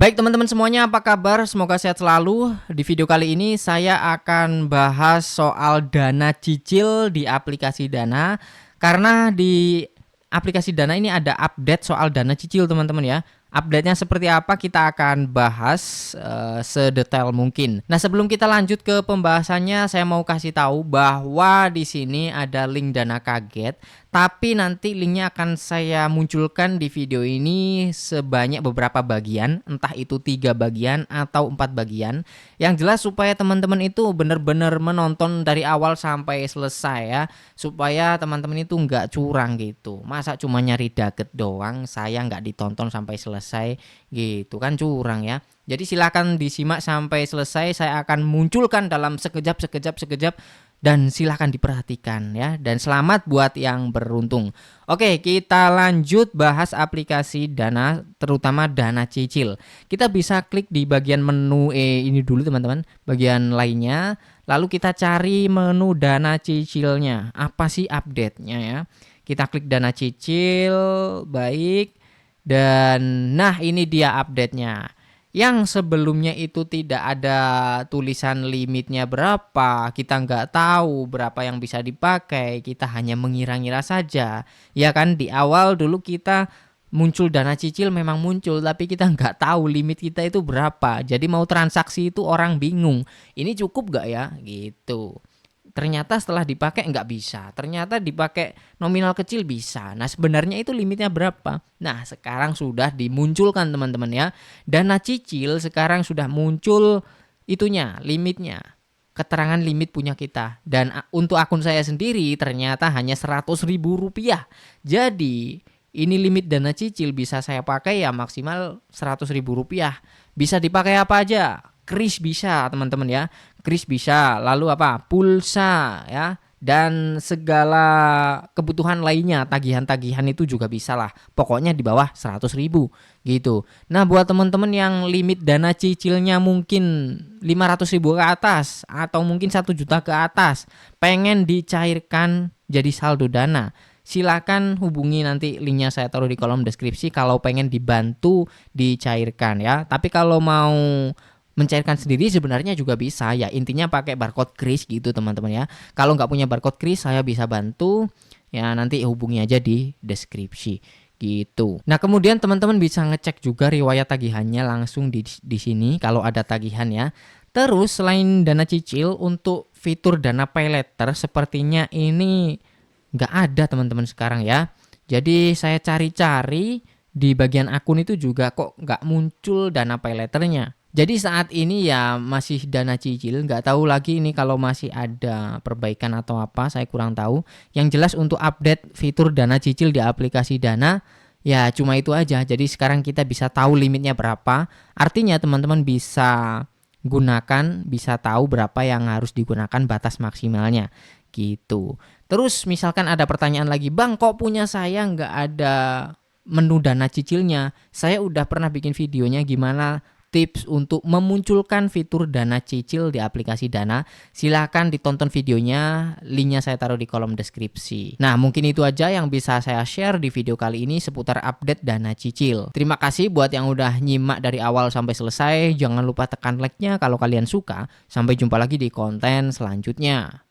Baik teman-teman semuanya, apa kabar? Semoga sehat selalu. Di video kali ini saya akan bahas soal dana cicil di aplikasi Dana. Karena di aplikasi Dana ini ada update soal dana cicil teman-teman ya. Update-nya seperti apa kita akan bahas sedetail mungkin. Nah, sebelum kita lanjut ke pembahasannya, saya mau kasih tahu bahwa di sini ada link Dana Kaget, tapi nanti linknya akan saya munculkan di video ini sebanyak beberapa bagian, entah itu 3 bagian atau 4 bagian. Yang jelas supaya teman-teman itu benar-benar menonton dari awal sampai selesai ya, supaya teman-teman itu nggak curang gitu. Masa cuma nyari daget doang, saya nggak ditonton sampai selesai gitu kan, curang ya. Jadi silakan disimak sampai selesai, saya akan munculkan dalam sekejap dan silahkan diperhatikan ya, dan selamat buat yang beruntung. Oke, kita lanjut bahas aplikasi Dana, terutama dana cicil. Kita bisa klik di bagian menu ini dulu teman-teman, bagian lainnya, lalu kita cari menu dana cicilnya. Apa sih update-nya ya? Kita klik dana cicil, baik. Dan nah, ini dia update-nya. Yang sebelumnya itu tidak ada tulisan limitnya berapa, kita nggak tahu berapa yang bisa dipakai, kita hanya mengira-ngira saja. Ya kan, di awal dulu kita muncul dana cicil memang muncul, tapi kita nggak tahu limit kita itu berapa. Jadi mau transaksi itu orang bingung, ini cukup nggak ya gitu. Ternyata setelah dipakai nggak bisa, ternyata dipakai nominal kecil bisa. Nah, sebenarnya itu limitnya berapa? Nah, sekarang sudah dimunculkan teman-teman ya. Dana cicil sekarang sudah muncul itunya, limitnya. Keterangan limit punya kita. Dan untuk akun saya sendiri ternyata hanya Rp100.000. Jadi, ini limit dana cicil bisa saya pakai ya maksimal Rp100.000. Bisa dipakai apa aja? Kris bisa teman-teman ya, kris bisa, lalu apa, pulsa ya, dan segala kebutuhan lainnya, tagihan-tagihan itu juga bisa lah, pokoknya di bawah 100.000 gitu. Nah, buat teman-teman yang limit dana cicilnya mungkin 500.000 ke atas atau mungkin 1 juta ke atas, pengen dicairkan jadi saldo Dana, silakan hubungi, nanti linknya saya taruh di kolom deskripsi kalau pengen dibantu dicairkan ya. Tapi kalau mau mencairkan sendiri sebenarnya juga bisa ya, intinya pakai barcode kris gitu teman-teman ya. Kalau nggak punya barcode kris saya bisa bantu ya, nanti hubungi aja di deskripsi gitu. Nah, kemudian teman-teman bisa ngecek juga riwayat tagihannya langsung di sini kalau ada tagihan ya. Terus selain dana cicil, untuk fitur dana pay later sepertinya ini nggak ada teman-teman sekarang ya. Jadi saya cari-cari di bagian akun itu juga kok nggak muncul dana pay letternya. Jadi saat ini ya masih dana cicil, nggak tahu lagi ini kalau masih ada perbaikan atau apa, saya kurang tahu. Yang jelas untuk update fitur dana cicil di aplikasi Dana, ya cuma itu aja. Jadi sekarang kita bisa tahu limitnya berapa, artinya teman-teman bisa gunakan, bisa tahu berapa yang harus digunakan batas maksimalnya gitu. Terus misalkan ada pertanyaan lagi, Bang kok punya saya nggak ada menu dana cicilnya? Saya udah pernah bikin videonya gimana tips untuk memunculkan fitur dana cicil di aplikasi Dana. Silahkan ditonton videonya, linknya saya taruh di kolom deskripsi. Nah, mungkin itu aja yang bisa saya share di video kali ini seputar update dana cicil. Terima kasih buat yang udah nyimak dari awal sampai selesai. Jangan lupa tekan like-nya kalau kalian suka. Sampai jumpa lagi di konten selanjutnya.